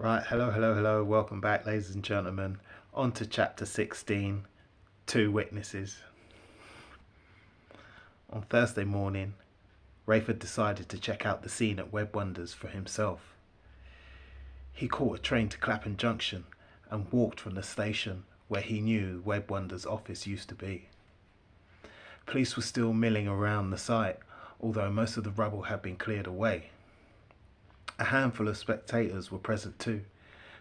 Right, hello, welcome back, ladies and gentlemen. On to chapter 16, Two Witnesses. On Thursday morning, Rayford decided to check out the scene at Web Wonders for himself. He caught a train to Clapham Junction and walked from the station where he knew Web Wonders' office used to be. Police were still milling around the site, although most of the rubble had been cleared away. A handful of spectators were present too,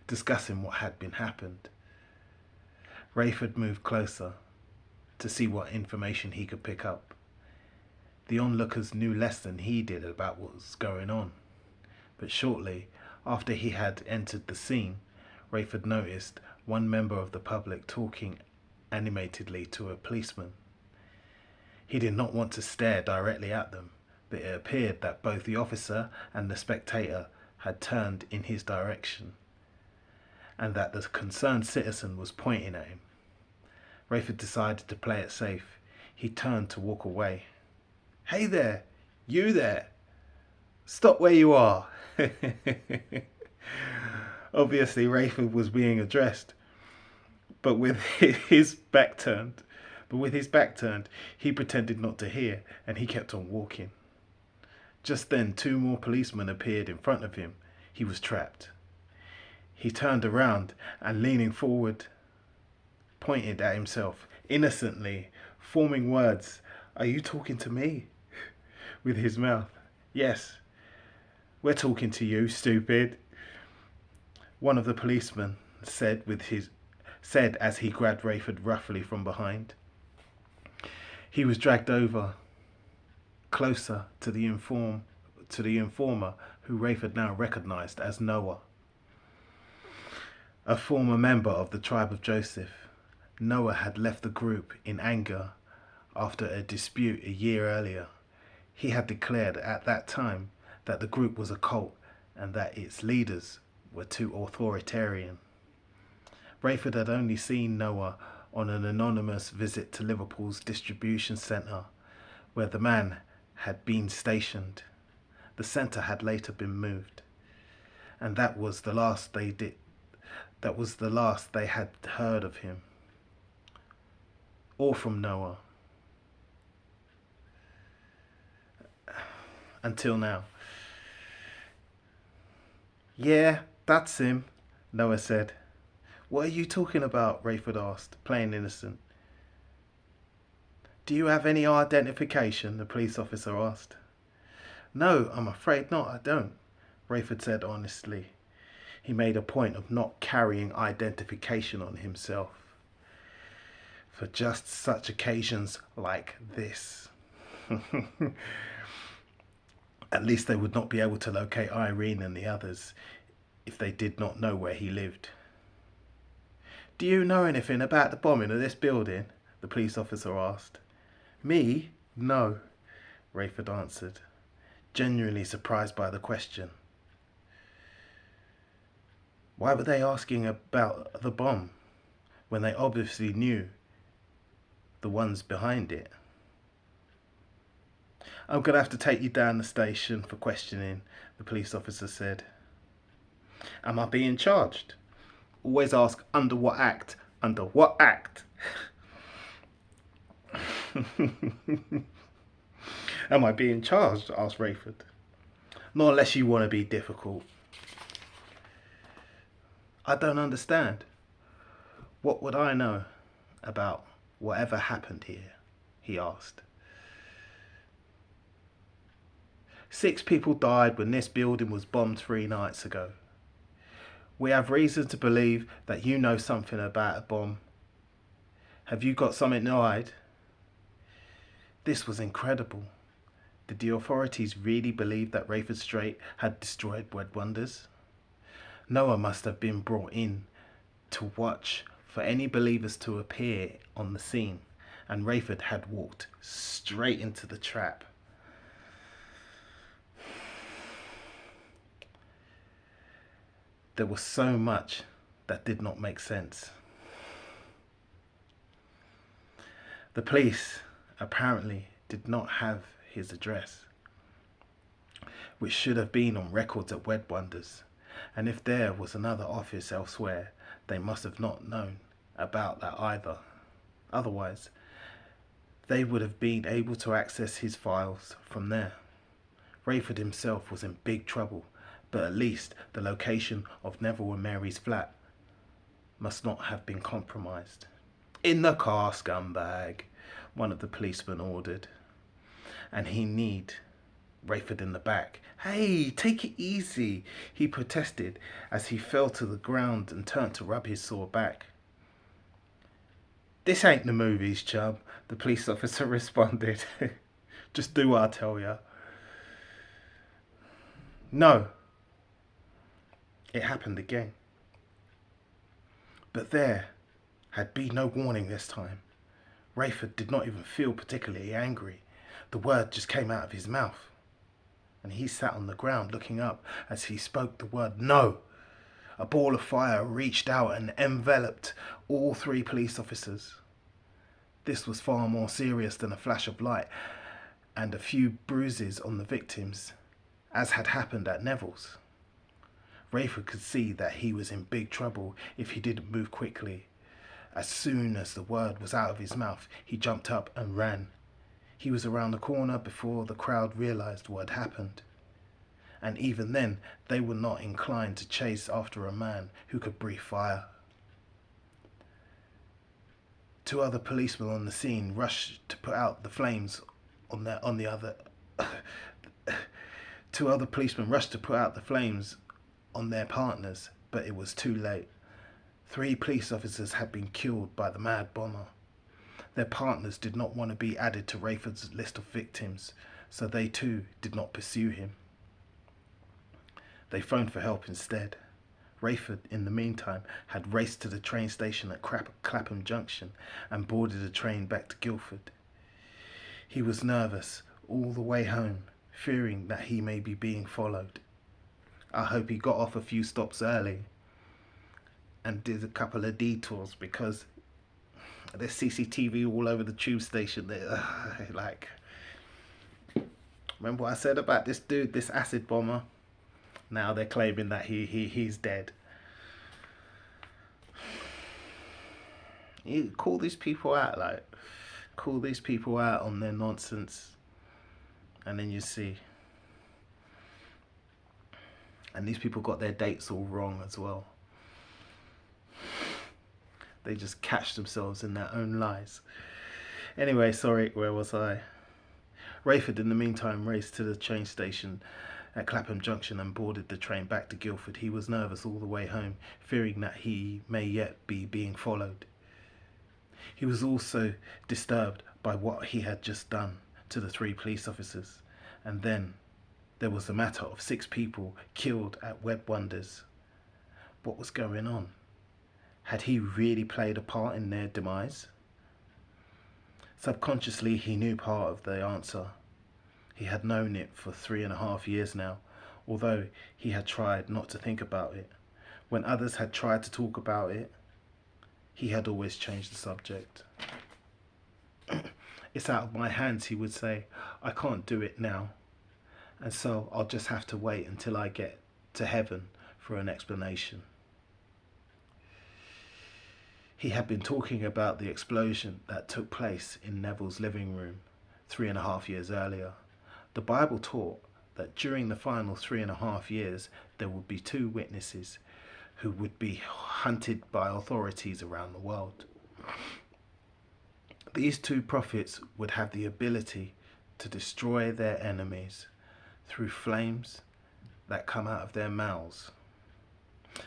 discussing what had been happened. Rayford moved closer to see what information he could pick up. The onlookers knew less than he did about what was going on, but shortly after he had entered the scene, Rayford noticed one member of the public talking animatedly to a policeman. He did not want to stare directly at them, but it appeared that both the officer and the spectator had turned in his direction, and that the concerned citizen was pointing at him. Rayford decided to play it safe. He turned to walk away. "Hey there! You there! Stop where you are!" Obviously, Rayford was being addressed, but with his back turned, he pretended not to hear, and he kept on walking. Just then, two more policemen appeared in front of him. He was trapped. He turned around and, leaning forward, pointed at himself, innocently, forming words. "Are you talking to me?" with his mouth. "Yes, we're talking to you, stupid," one of the policemen said as he grabbed Rayford roughly from behind. He was dragged over closer to the informer, who Rayford now recognized as Noah, a former member of the tribe of Joseph. Noah had left the group in anger after a dispute a year earlier. He had declared at that time that the group was a cult and that its leaders were too authoritarian. Rayford had only seen Noah on an anonymous visit to Liverpool's distribution centre, where the man had been stationed. The centre had later been moved, and that was the last they had heard of him, or from Noah, until now. "Yeah, that's him," Noah said. "What are you talking about?" Rayford asked, playing innocent. "Do you have any identification?" the police officer asked. "No, I'm afraid not, I don't," Rayford said honestly. He made a point of not carrying identification on himself for just such occasions like this. At least they would not be able to locate Irene and the others if they did not know where he lived. "Do you know anything about the bombing of this building?" the police officer asked. "Me? No," Rayford answered, genuinely surprised by the question. Why were they asking about the bomb when they obviously knew the ones behind it? "I'm going to have to take you down the station for questioning," the police officer said. "Am I being charged?" "Always ask under what act." "Under what act?" "Am I being charged?" asked Rayford. "Not unless you want to be difficult." "I don't understand." "What would I know about whatever happened here?" he asked. 6 people died when this building was bombed 3 nights ago. We have reason to believe that you know something about a bomb. Have you got something to hide? This was incredible. Did the authorities really believe that Rayford Strait had destroyed Web Wonders? Noah must have been brought in to watch for any believers to appear on the scene, and Rayford had walked straight into the trap. There was so much that did not make sense. The police apparently did not have his address, which should have been on records at Web Wonders, And if there was another office elsewhere, they must have not known about that either. Otherwise, they would have been able to access his files from there. Rayford himself was in big trouble, but at least the location of Neville and Mary's flat must not have been compromised. "In the car, scumbag," one of the policemen ordered. And he kneed Rayford in the back. "Hey, take it easy," he protested as he fell to the ground and turned to rub his sore back. "This ain't the movies, chum," the police officer responded. "Just do what I tell you." No. It happened again. But there had been no warning this time. Rayford did not even feel particularly angry. The word just came out of his mouth. And he sat on the ground looking up as he spoke the word "no." A ball of fire reached out and enveloped all three police officers. This was far more serious than a flash of light and a few bruises on the victims, as had happened at Neville's. Rayford could see that he was in big trouble if he didn't move quickly. As soon as the word was out of his mouth, he jumped up and ran. He was around the corner before the crowd realized what had happened. And even then, they were not inclined to chase after a man who could breathe fire. Two other policemen on the scene rushed to put out the flames on the other. Two other policemen rushed to put out the flames on their partners, but it was too late. 3 police officers had been killed by the mad bomber. Their partners did not want to be added to Rayford's list of victims, so they too did not pursue him. They phoned for help instead. Rayford, in the meantime, had raced to the train station at Clapham Junction and boarded a train back to Guildford. He was nervous all the way home, fearing that he may be being followed. I hope he got off a few stops early and did a couple of detours, because there's CCTV all over the tube station. Like, remember what I said about this dude, this acid bomber? Now they're claiming that he's dead. You call these people out, call these people out on their nonsense, and then you see. And these people got their dates all wrong as well. They just catch themselves in their own lies. Anyway, sorry, where was I? Rayford, in the meantime, raced to the train station at Clapham Junction and boarded the train back to Guildford. He was nervous all the way home, fearing that he may yet be being followed. He was also disturbed by what he had just done to the 3 police officers. And then there was the matter of 6 people killed at Web Wonders. What was going on? Had he really played a part in their demise? Subconsciously, he knew part of the answer. He had known it for 3.5 years now, although he had tried not to think about it. When others had tried to talk about it, he had always changed the subject. "It's out of my hands," he would say. "I can't do it now, and so I'll just have to wait until I get to heaven for an explanation." He had been talking about the explosion that took place in Neville's living room 3.5 years earlier. The Bible taught that during the final 3.5 years there would be 2 witnesses who would be hunted by authorities around the world. These 2 prophets would have the ability to destroy their enemies through flames that come out of their mouths.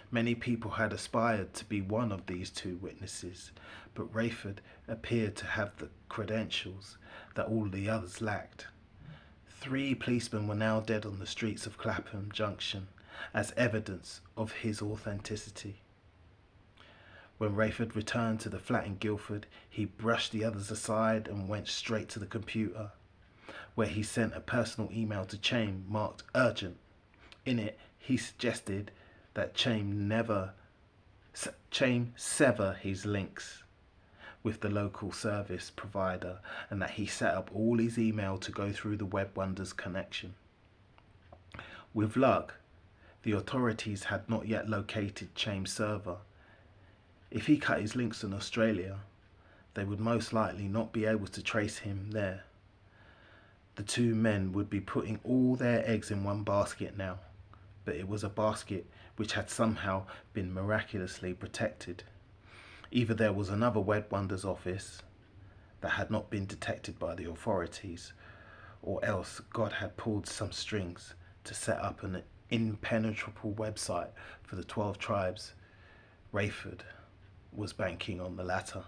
Many people had aspired to be one of these 2 witnesses, but Rayford appeared to have the credentials that all the others lacked. 3 policemen were now dead on the streets of Clapham Junction as evidence of his authenticity. When Rayford returned to the flat in Guildford, he brushed the others aside and went straight to the computer, where he sent a personal email to Chaim marked urgent. In it, he suggested that Chaim sever his links with the local service provider, and that he set up all his email to go through the Web Wonders connection. With luck, The authorities had not yet located Chaim's server. If he cut his links in Australia, they would most likely not be able to trace him there. The two men would be putting all their eggs in one basket now, but it was a basket which had somehow been miraculously protected. Either there was another Web Wonders office that had not been detected by the authorities, or else God had pulled some strings to set up an impenetrable website for the 12 tribes. Rayford was banking on the latter.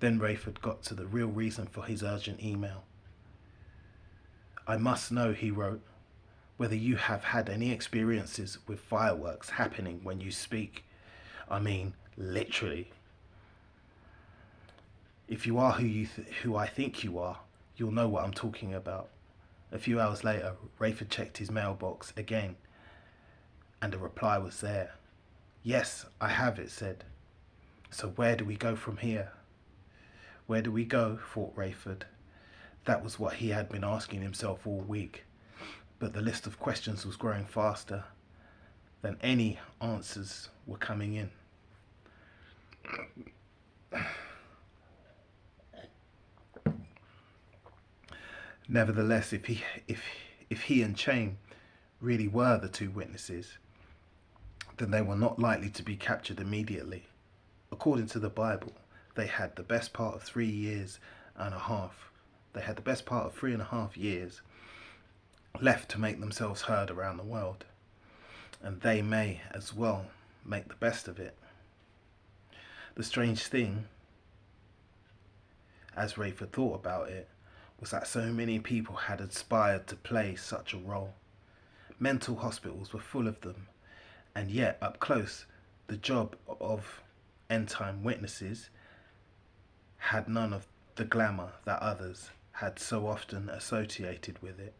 Then Rayford got to the real reason for his urgent email. "I must know," he wrote, "whether you have had any experiences with fireworks happening when you speak. I mean, literally. If you are who I think you are, you'll know what I'm talking about." A few hours later, Rayford checked his mailbox again, and a reply was there. "Yes, I have," it said. "So where do we go from here?" Where do we go, thought Rayford. That was what he had been asking himself all week. But the list of questions was growing faster than any answers were coming in. Nevertheless, if he and Chaim really were the two witnesses, then they were not likely to be captured immediately. According to the Bible, they had the best part of 3.5 years. They had the best part of 3.5 years left to make themselves heard around the world, and they may as well make the best of it. The strange thing, as Rayford thought about it, was that so many people had aspired to play such a role. Mental hospitals were full of them, and yet up close, the job of end-time witnesses had none of the glamour that others had so often associated with it.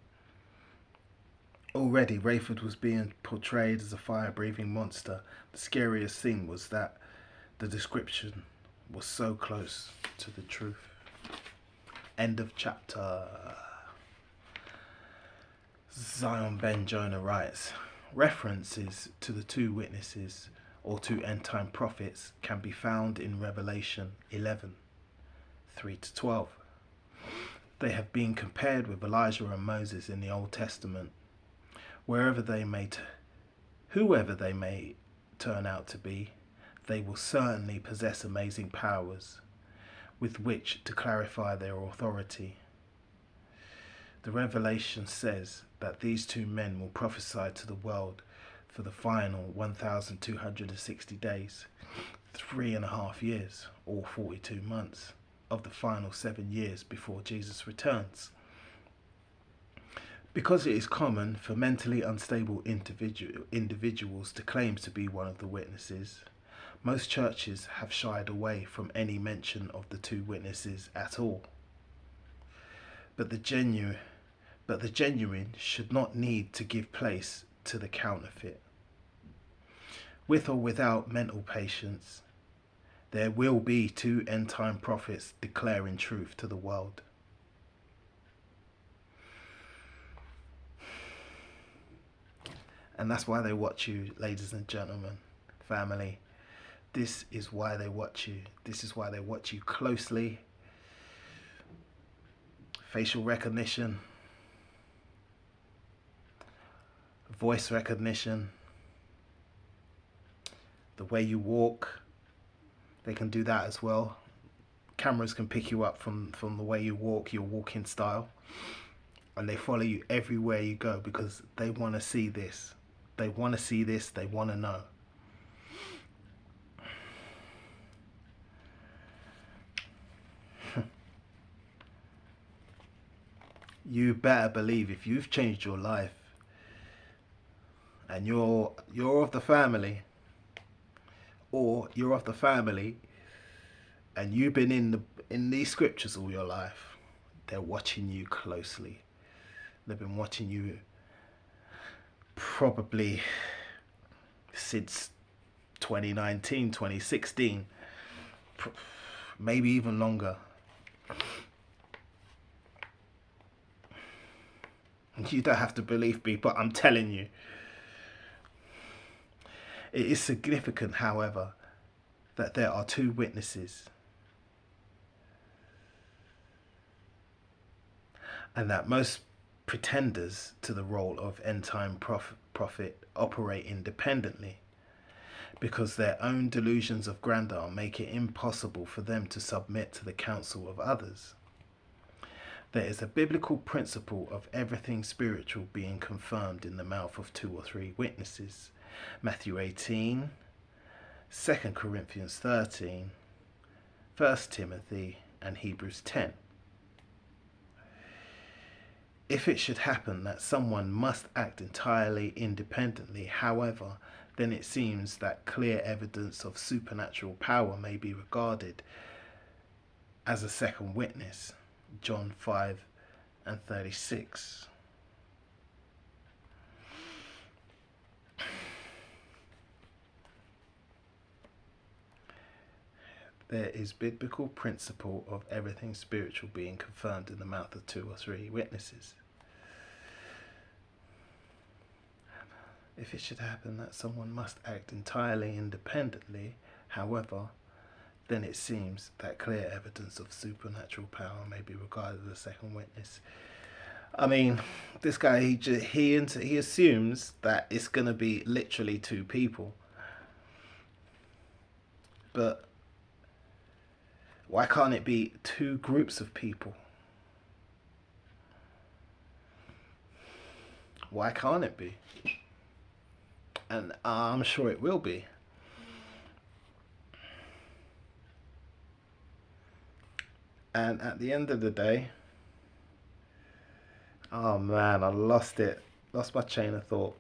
Already, Rayford was being portrayed as a fire-breathing monster. The scariest thing was that the description was so close to the truth. End of chapter. Zion Ben Jonah writes, references to the two witnesses or two end-time prophets can be found in Revelation 11, 3-12. They have been compared with Elijah and Moses in the Old Testament. Whoever they may turn out to be, they will certainly possess amazing powers with which to clarify their authority. The Revelation says that these two men will prophesy to the world for the final 1,260 days, 3.5 years, or 42 months, of the final 7 years before Jesus returns. Because it is common for mentally unstable individuals to claim to be one of the witnesses, most churches have shied away from any mention of the two witnesses at all. But the genuine should not need to give place to the counterfeit. With or without mental patience, there will be two end-time prophets declaring truth to the world. And that's why they watch you, ladies and gentlemen, family. This is why they watch you. This is why they watch you closely. Facial recognition, voice recognition, the way you walk, they can do that as well. Cameras can pick you up from the way you walk, your walking style, and they follow you everywhere you go because they want to see this. They want to see this, they want to know. You better believe if you've changed your life and you're of the family, or you're of the family and you've been in these scriptures all your life, they're watching you closely. They've been watching you probably since 2019, 2016, maybe even longer. You don't have to believe me, but I'm telling you, It is significant, however, that there are two witnesses, and that most pretenders to the role of end-time prophet operate independently, because their own delusions of grandeur make it impossible for them to submit to the counsel of others. There is a biblical principle of everything spiritual being confirmed in the mouth of 2 or 3 witnesses. Matthew 18, 2 Corinthians 13, 1 Timothy, and Hebrews 10. If it should happen that someone must act entirely independently, however, then it seems that clear evidence of supernatural power may be regarded as a second witness. John 5 and 36. There is biblical principle of everything spiritual being confirmed in the mouth of 2 or 3 witnesses. If it should happen that someone must act entirely independently, however, then it seems that clear evidence of supernatural power may be regarded as a second witness. I mean, this guy, he assumes that it's going to be literally 2 people. But why can't it be 2 groups of people? Why can't it be? And I'm sure it will be. And at the end of the day, oh man, I lost it. Lost my chain of thought.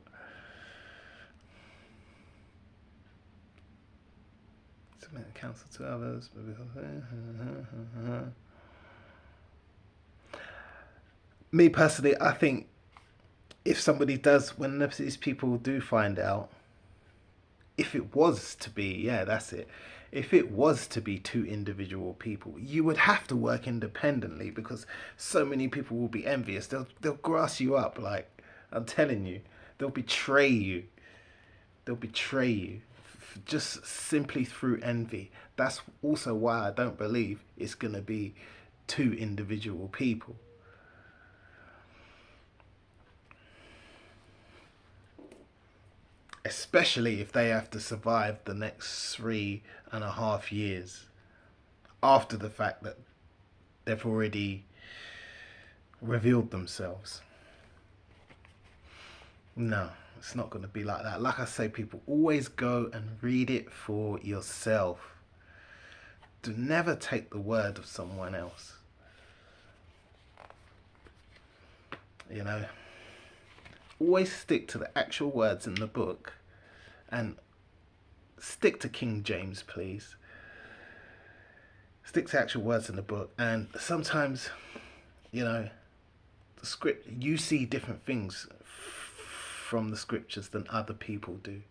Submit counsel to others. Me personally, I think if somebody does, when these people do find out, if it was to be, yeah, that's it. If it was to be 2 individual people, you would have to work independently, because so many people will be envious. They'll grass you up, like, I'm telling you. They'll betray you. They'll betray you just simply through envy. That's also why I don't believe it's going to be 2 individual people. Especially if they have to survive the next 3.5 years after the fact that they've already revealed themselves. No, it's not going to be like that. Like I say, people, always go and read it for yourself. Do never take the word of someone else. You know, always stick to the actual words in the book, and stick to King James, please. Stick to actual words in the book. And sometimes, you know, the script, you see different things from the scriptures than other people do.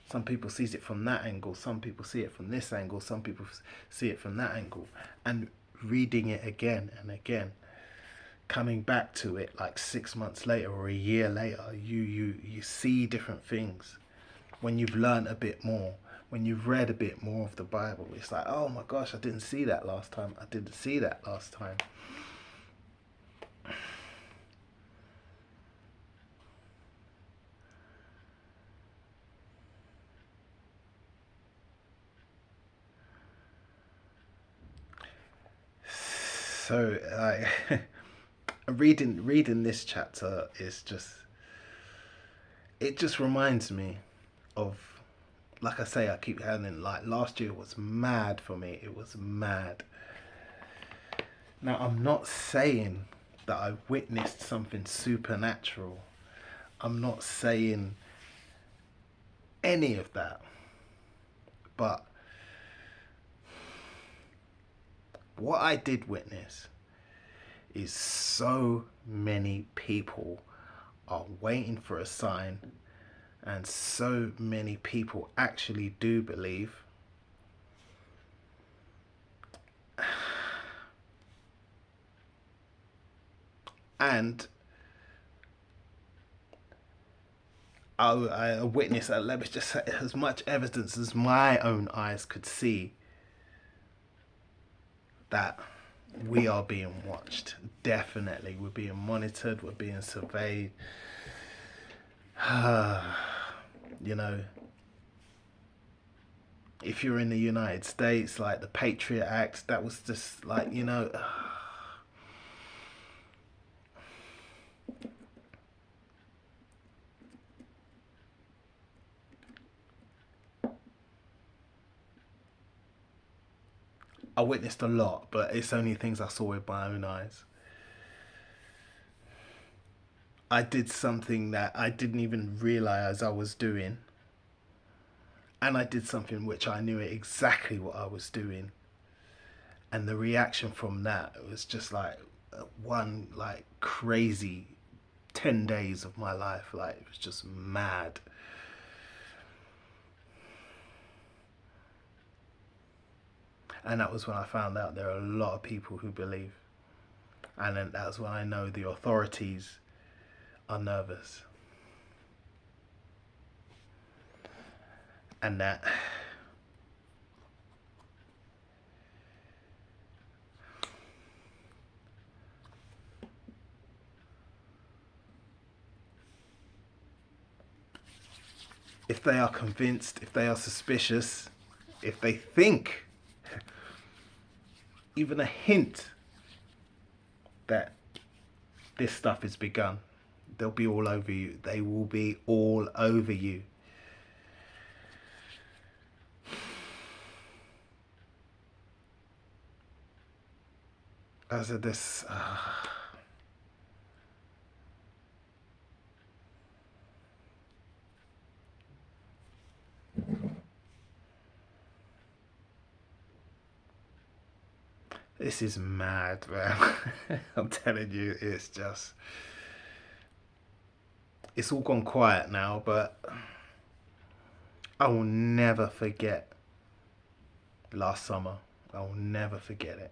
Some people sees it from that angle, some people see it from this angle, some people see it from that angle. And reading it again and again, coming back to it like 6 months later or a year later, you see different things. When you've learned a bit more, when you've read a bit more of the Bible, it's like, oh my gosh, I didn't see that last time. I didn't see that last time. So, reading this chapter is just, it just reminds me of, like I say, I keep having, like, last year was mad for me. It was mad. Now, I'm not saying that I witnessed something supernatural. I'm not saying any of that. But what I did witness is so many people are waiting for a sign, and so many people actually do believe. And I witnessed, let me just say, as much evidence as my own eyes could see that we are being watched. Definitely, we're being monitored, we're being surveyed. You know, if you're in the United States, like the Patriot Act, that was just like, you know, I witnessed a lot, but it's only things I saw with my own eyes. I did something that I didn't even realize I was doing, and I did something which I knew exactly what I was doing, and the reaction from that was just like one like crazy 10 days of my life. Like, it was just mad. And that was when I found out there are a lot of people who believe, and then that's when I know the authorities are nervous, and that if they are convinced, if they are suspicious, if they think even a hint that this stuff has begun, they'll be all over you. They will be all over you. As of this, this is mad, man. I'm telling you, it's just, it's all gone quiet now, but I will never forget last summer. I will never forget it.